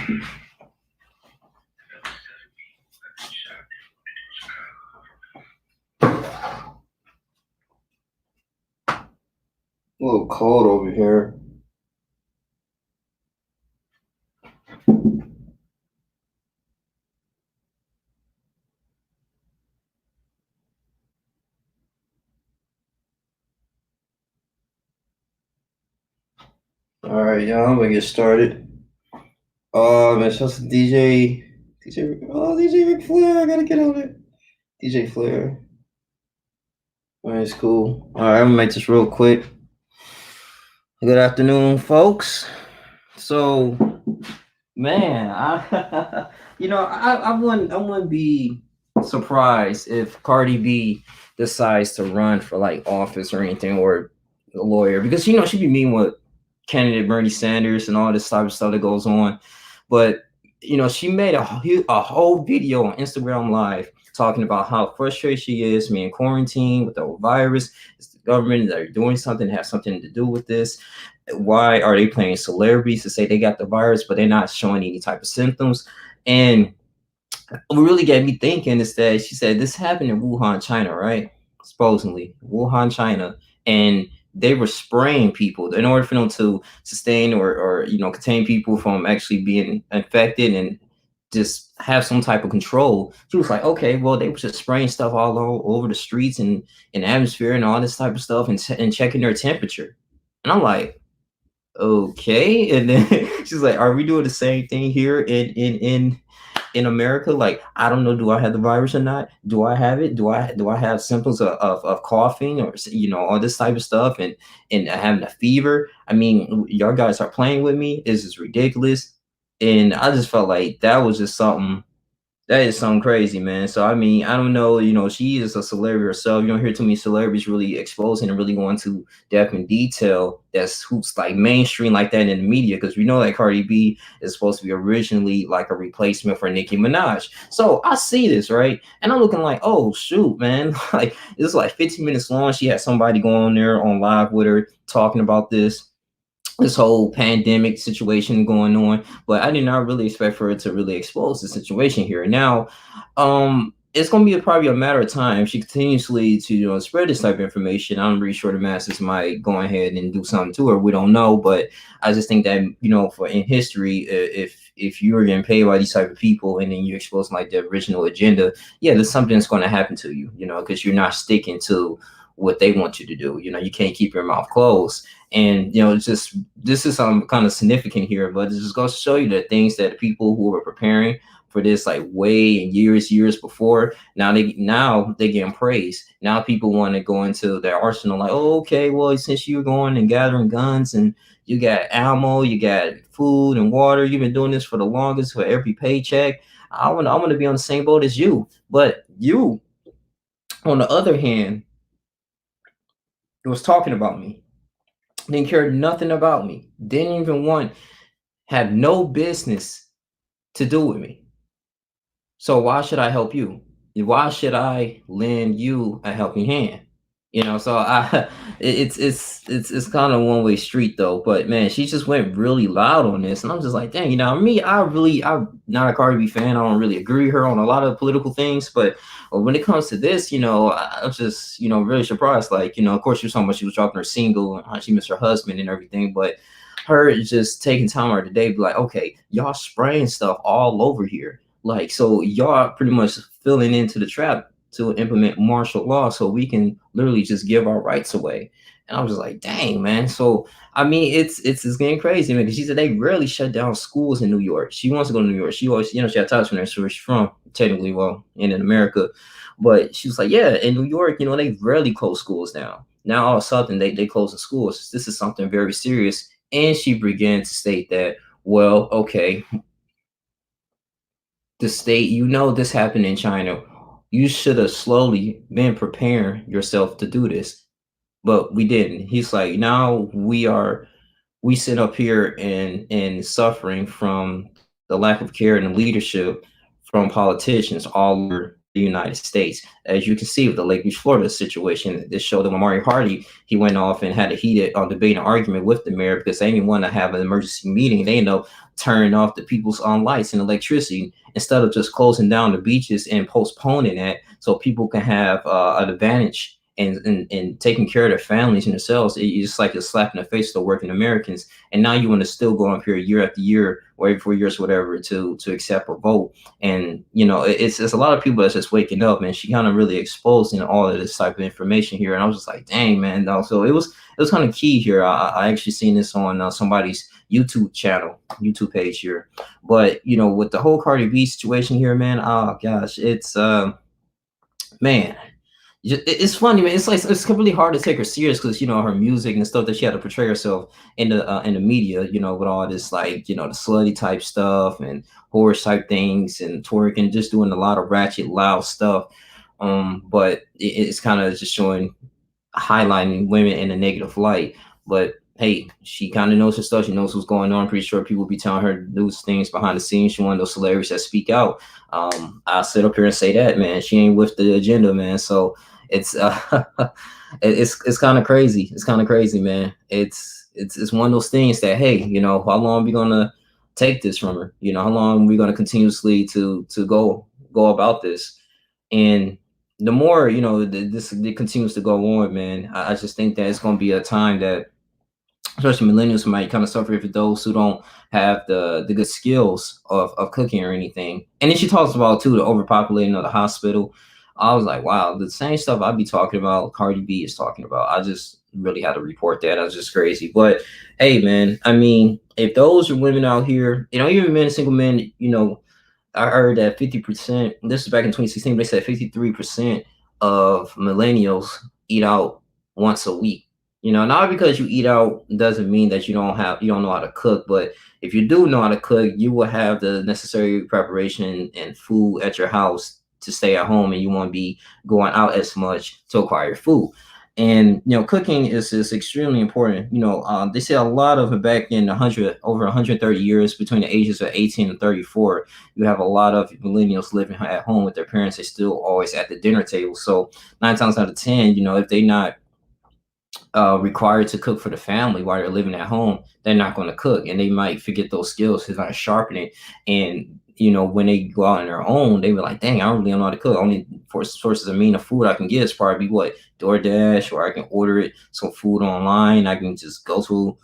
A little cold over here. All right, y'all. I'm gonna get started. It's just DJ Ric Flair. I gotta get on it. DJ Flair. All right, it's cool. All right, I'm gonna make this real quick. Good afternoon, folks. So, man, I wouldn't be surprised if Cardi B decides to run for like office or anything, or a lawyer, because she'd be meeting with candidate Bernie Sanders and all this type of stuff that goes on. But she made a whole video on Instagram Live talking about how frustrated she is being quarantined with the virus. It's the government that are doing something, have something to do with this. Why are they playing celebrities to say they got the virus, but they're not showing any type of symptoms? And what really got me thinking is that she said this happened in Wuhan, China, right? Supposedly, Wuhan, China, and they were spraying people in order for them to sustain or contain people from actually being infected and just have some type of control. She was like, okay, well, they were just spraying stuff over the streets and in the atmosphere and all this type of stuff, and checking their temperature. And I'm like, okay. And then she's like, are we doing the same thing here in America? Like, I don't know, do I have the virus or not? Do I have it? Do I have symptoms of coughing or all this type of stuff, and having a fever? I mean, y'all guys are playing with me. This is ridiculous. And I just felt like that was just something that is something crazy, man. So I mean, I don't know, she is a celebrity herself. You don't hear too many celebrities really exposing and really going into depth and detail that's who's like mainstream like that in the media, because we know that Cardi B is supposed to be originally like a replacement for Nicki Minaj. So I see this, right? And I'm looking like, oh shoot, man. Like, this is like 15 minutes long. She had somebody go on there on live with her talking about this whole pandemic situation going on, but I did not really expect for it to really expose the situation here. Now, it's going to be probably a matter of time if she continuously to spread this type of information. I'm pretty sure the masses might go ahead and do something to her. We don't know, but I just think that for in history, if you're getting paid by these type of people and then you expose like the original agenda, yeah, there's something that's going to happen to you, because you're not sticking to what they want you to do. You can't keep your mouth closed. And it's just, this is something kind of significant here, but it just goes to show you that things that people who were preparing for this like way and years before, now they getting praised. Now people want to go into their arsenal like, oh, okay, well, since you're going and gathering guns and you got ammo, you got food and water, you've been doing this for the longest, for every paycheck, I want to be on the same boat as you. But you, on the other hand, was talking about me, didn't care nothing about me, didn't even have no business to do with me. So why should I help you? Why should I lend you a helping hand? So it's kind of one way street though. But man, she just went really loud on this, and I'm just like, dang, me, I'm not a Cardi B fan. I don't really agree with her on a lot of political things, but when it comes to this, I'm just really surprised. Like, of course, she was talking about she was dropping her single and how she missed her husband and everything, but her just taking time out of the day, be like, okay, y'all spraying stuff all over here. Like, so y'all pretty much filling into the trap to implement martial law so we can literally just give our rights away. And I was just like, dang, man. So I mean, it's getting crazy, man. Because she said they rarely shut down schools in New York. She wants to go to New York. She always, she had ties from there, so where she's from, technically, well, in America. But she was like, yeah, in New York, they rarely close schools down. Now all of a sudden they close the schools. This is something very serious. And she began to state that, well, okay, the state, this happened in China. You should have slowly been preparing yourself to do this, but we didn't. He's like, now we sit up here and suffering from the lack of care and leadership from politicians all over the United States. As you can see with the Lake Beach, Florida situation, this showed that Amari Hardy, he went off and had a heated debate and argument with the mayor because they didn't want to have an emergency meeting. They end up turning off the people's lights and electricity instead of just closing down the beaches and postponing that so people can have an advantage and taking care of their families and themselves. It's just like a slap in the face to the working Americans. And now you want to still go on here year after year or every 4 years, whatever, to accept a vote. And it's a lot of people that's just waking up, and she kind of really exposing all of this type of information here. And I was just like, dang, man. So it was kind of key here. I actually seen this on somebody's YouTube page here. But with the whole Cardi B situation here, man, oh gosh, it's man, it's funny, man. It's like it's really hard to take her serious because her music and stuff that she had to portray herself in the media. With all this like the slutty type stuff and horror type things and twerking, just doing a lot of ratchet, loud stuff. But it's kind of just showing highlighting women in a negative light. But hey, she kind of knows her stuff. She knows what's going on. I'm pretty sure people be telling her news things behind the scenes. She's one of those celebrities that speak out. I'll sit up here and say that, man. She ain't with the agenda, man. So it's it's kind of crazy. It's kind of crazy, man. It's one of those things that hey, how long are we gonna take this from her? How long are we gonna continuously to go about this? And the more this it continues to go on, man, I just think that it's going to be a time that especially millennials might kind of suffer for those who don't have the good skills of cooking or anything. And then she talks about too the overpopulating of the hospital. I was like, wow, the same stuff I'd be talking about, Cardi B is talking about. I just really had to report that. I was just crazy. But hey, man, I mean, if those are women out here, even men, single men, I heard that 50%, this is back in 2016, they said 53% of millennials eat out once a week. Not because you eat out doesn't mean that you don't know how to cook, but if you do know how to cook, you will have the necessary preparation and food at your house to stay at home, and you won't be going out as much to acquire food. And cooking is extremely important. They say a lot of it back in 130 years between the ages of 18 and 34. You have a lot of millennials living at home with their parents. They're still always at the dinner table. So 9 times out of 10, if they're not required to cook for the family while they're living at home, they're not going to cook, and they might forget those skills to kind of sharpen it. And when they go out on their own, they were like, "Dang, I don't really know how to cook. Only for sources of mean of food I can get is probably what DoorDash, or I can order it some food online. I can just go to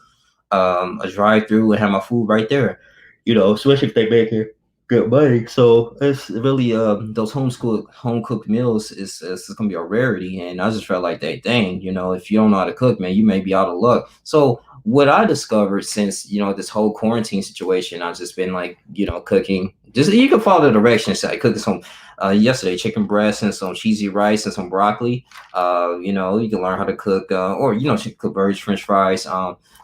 a drive-through and have my food right there. Especially if they make it good money. So it's really those home cooked meals is gonna be a rarity. And I just felt like that dang, if you don't know how to cook, man, you may be out of luck. So what I discovered since this whole quarantine situation, I've just been like, cooking. Just you can follow the directions. I cooked some yesterday chicken breast and some cheesy rice and some broccoli. You can learn how to cook or cook burgers, French fries,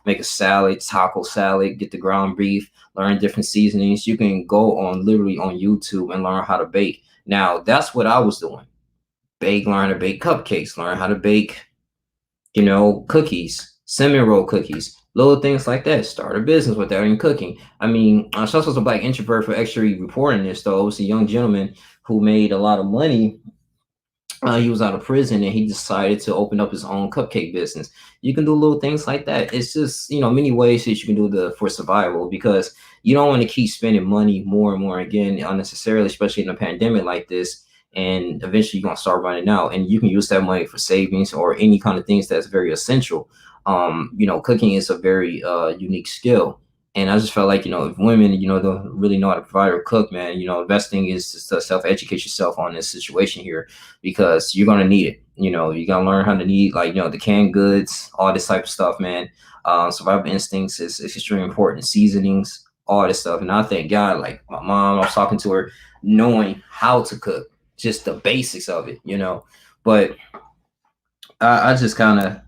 make a salad, taco salad, get the ground beef, learn different seasonings. You can go on literally on YouTube and learn how to bake. Now that's what I was doing. Learn to bake cupcakes, learn how to bake, cookies, cinnamon roll cookies, little things like that. Start a business without even cooking. I mean, I was also a black introvert for actually reporting this though. It was a young gentleman who made a lot of money. He was out of prison and he decided to open up his own cupcake business. You can do little things like that. It's just, many ways that you can do for survival, because you don't want to keep spending money more and more again unnecessarily, especially in a pandemic like this. And eventually you're going to start running out, and you can use that money for savings or any kind of things that's very essential. Cooking is a very unique skill. And I just felt like, if women, don't really know how to provide or cook, man, the best thing is just to self-educate yourself on this situation here, because you're gonna need it. You gotta learn how to need like the canned goods, all this type of stuff, man. Survival instincts is extremely important. Seasonings, all this stuff. And I thank God, like my mom, I was talking to her, knowing how to cook, just the basics of it, But I just kind of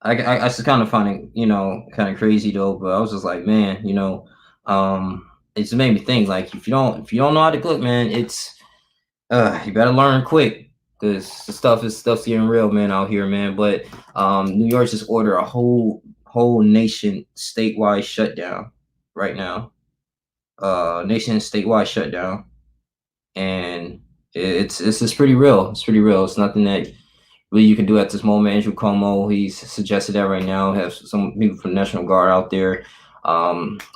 I just kind of find it, kind of crazy though. But I was just like, man, it just made me think like if you don't know how to cook, man, it's you better learn quick, because the stuff's getting real, man, out here, man. But New York just ordered a whole nation statewide shutdown right now. Nation statewide shutdown, and It's just pretty real. It's pretty real. It's nothing that really you can do at this moment. Andrew Cuomo, he's suggested that right now. Have some people from the National Guard out there,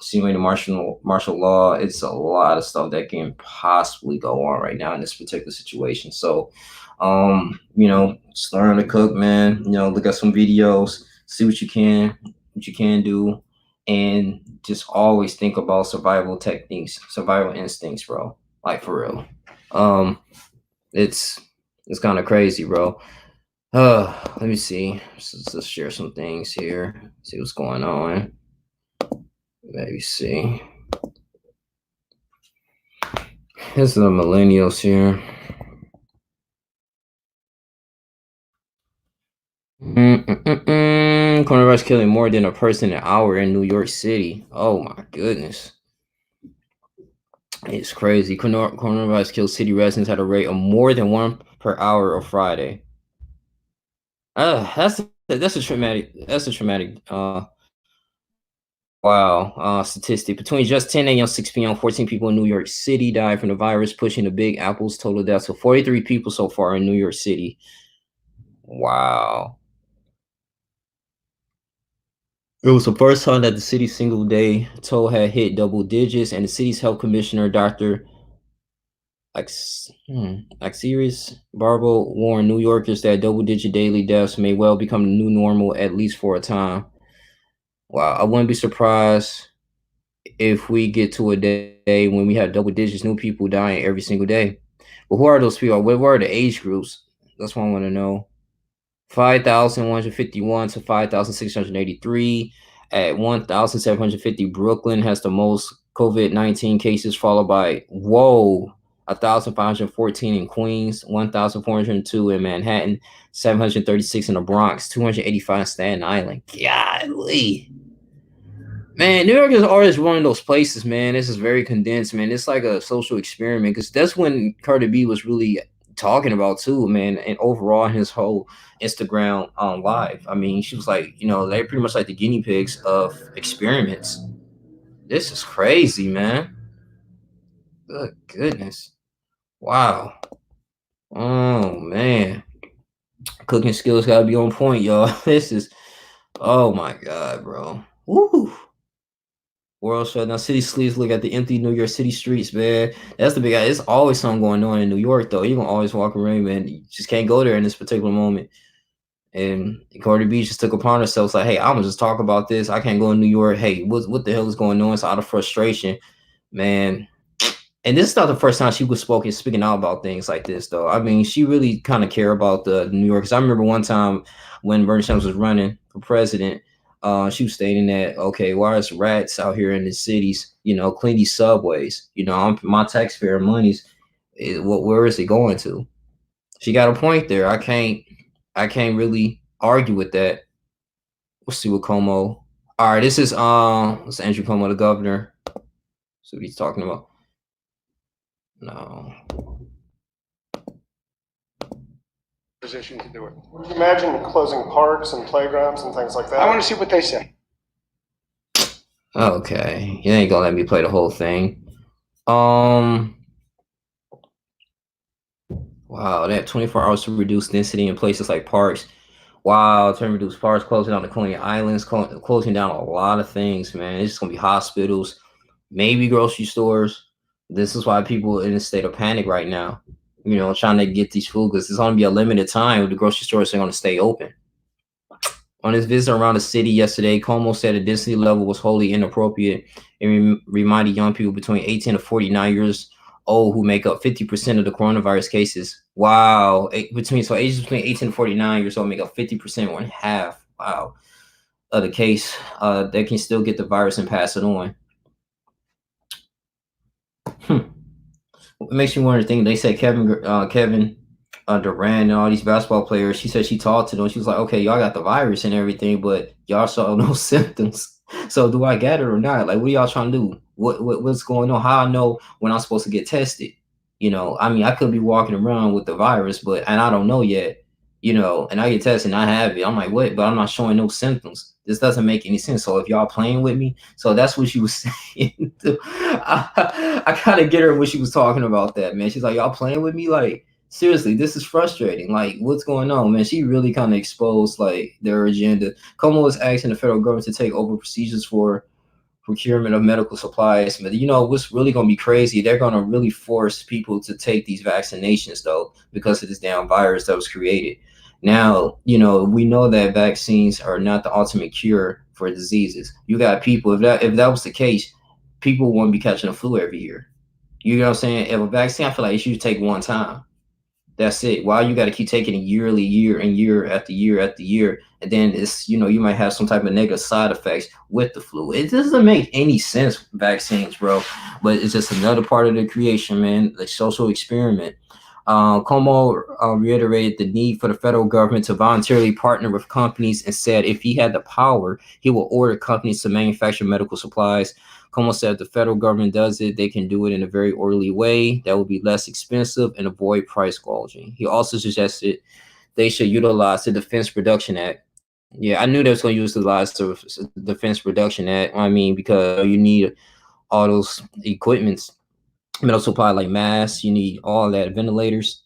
simulating martial law. It's a lot of stuff that can possibly go on right now in this particular situation. So, just learn to cook, man. Look at some videos, see what you can do, and just always think about survival techniques, survival instincts, bro. Like for real. Um, it's it's kind of crazy, bro. Let me see. Let's share some things here. See what's going on. Maybe see. Here's the millennials here. Coronavirus killing more than a person an hour in New York City. Oh my goodness. It's crazy. Coronavirus kills city residents at a rate of more than one per hour on Friday. That's a traumatic wow, statistic. Between just 10 a.m. 6 p.m., 14 people in New York City died from the virus, pushing the Big Apple's total deaths to 43 people so far in New York City. Wow. It was the first time that the city's single day toll had hit double digits, and the city's health commissioner, Dr. Serious Barbo, warned New Yorkers that double digit daily deaths may well become the new normal, at least for a time. Wow, I wouldn't be surprised if we get to a day when we have double digits new people dying every single day. But who are those people? What are the age groups? That's what I want to know. 5,151 to 5,683. At 1,750, Brooklyn has the most COVID-19 cases, followed by 1,514 in Queens, 1,402 in Manhattan, 736 in the Bronx, 285 in Staten Island. Golly. Man, New York is always one of those places, man. This is very condensed, man. It's like a social experiment because that's when Cardi B was really talking about too, man. And overall, his whole Instagram live. I mean, she was like, they're pretty much like the guinea pigs of experiments. This is crazy, man. Good goodness. Wow. Oh man. Cooking skills gotta be on point, y'all. This is oh my god, bro. Woo. World shutdown. City sleeps. Look at the empty New York City streets, man. That's the big. It's always something going on in New York, though. You're gonna always walk around, man. You just can't go there in this particular moment. And Cardi B just took upon herself, like, "Hey, I'm gonna just talk about this. I can't go in New York. Hey, what the hell is going on?" It's out of frustration, man. And this is not the first time she was speaking out about things like this, though. I mean, she really kind of care about the New York. Because I remember one time when Bernie Sanders was running for president, she was stating that, okay, why is rats out here in the cities? Clean these subways. My taxpayer money's, where is it going to? She got a point there. I can't really argue with that. We'll see what Como. All right, this is Andrew Cuomo, the governor. So what he's talking about. No. Position to do it. Would you imagine closing parks and playgrounds and things like that? I want to see what they say. Okay, you ain't gonna let me play the whole thing. Wow, they have 24 hours to reduce density in places like parks. Wow, to reduce parks, closing down the Coney Islands, closing down a lot of things, man. It's just gonna be hospitals, maybe grocery stores. This is why people are in a state of panic right now. Trying to get these food because it's gonna be a limited time. The grocery stores are gonna stay open. On his visit around the city yesterday, Cuomo said the density level was wholly inappropriate and reminded young people between 18 to 49 years old who make up 50% of the coronavirus cases. Wow. Ages between 18 and 49 years old make up 50%, one half. Wow. Of the case, they can still get the virus and pass it on. It makes me wonder to think they said Kevin Durant and all these basketball players. She said she talked to them. She was like, "Okay, y'all got the virus and everything, but y'all saw no symptoms. So do I get it or not? Like, what are y'all trying to do? What's going on? How I know when I'm supposed to get tested? I mean, I could be walking around with the virus, and I don't know yet. and I get tested and I have it. I'm like, what? But I'm not showing no symptoms. This doesn't make any sense. So if y'all playing with me, so that's what she was saying. I kind of get her when she was talking about that, man. She's like, y'all playing with me? Like, seriously, this is frustrating. Like, what's going on, man? She really kind of exposed like their agenda. Como was asking the federal government to take over procedures for procurement of medical supplies. But what's really going to be crazy? They're going to really force people to take these vaccinations, though, because of this damn virus that was created. Now, we know that vaccines are not the ultimate cure for diseases. You got people, if that was the case, people wouldn't be catching the flu every year. You know what I'm saying? If a vaccine, I feel like it should take one time. That's it. Why you got to keep taking it yearly, year and year after year after year, and then it's you might have some type of negative side effects with the flu. It doesn't make any sense, vaccines, bro. But it's just another part of the creation, man. The social experiment. Como reiterated the need for the federal government to voluntarily partner with companies and said if he had the power, he will order companies to manufacture medical supplies. Como said if the federal government does it, they can do it in a very orderly way that will be less expensive and avoid price gouging. He also suggested they should utilize the Defense Production Act. Yeah, I knew they was going to utilize the Defense Production Act. I mean, because you need all those equipments, medical supply like masks, you need all that, ventilators,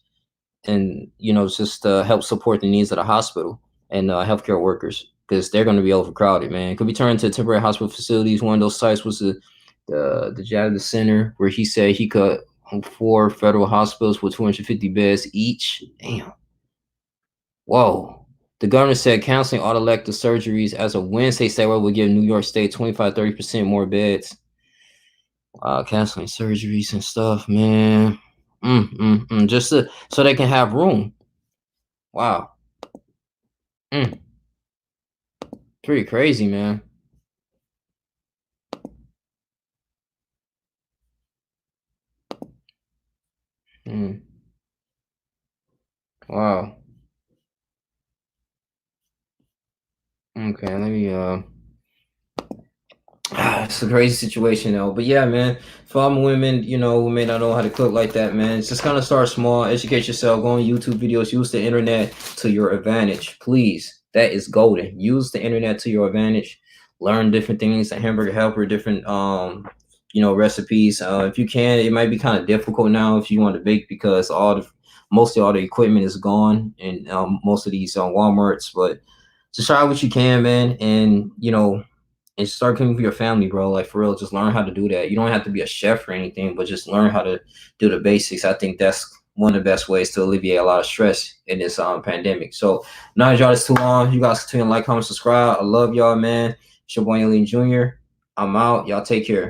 and just help support the needs of the hospital and healthcare workers because they're going to be overcrowded, man. Could be turned to temporary hospital facilities. One of those sites was the Javits Center, where he said he could 4 federal hospitals with 250 beds each. Damn. Whoa. The governor said canceling all elective surgeries as of Wednesday would give New York State 25-30% more beds. Canceling surgeries and stuff, man. Just so they can have room. Wow. Pretty crazy, man. Wow. Okay, let me it's a crazy situation though. But yeah, man, for all women, who may not know how to cook like that, man, just kind of start small, educate yourself, go on YouTube videos, use the internet to your advantage. Please. That is golden. Use the internet to your advantage. Learn different things, a hamburger helper, different recipes. If you can, it might be kind of difficult now if you want to bake because mostly all the equipment is gone in most of these Walmarts, but just try what you can, man, and and start cooking for your family, bro. Like for real, just learn how to do that. You don't have to be a chef or anything, but just learn how to do the basics. I think that's one of the best ways to alleviate a lot of stress in this pandemic. So now y'all, it's too long. You guys continue to like, comment, subscribe. I love y'all, man. It's your boy Youngling Jr. I'm out. Y'all take care.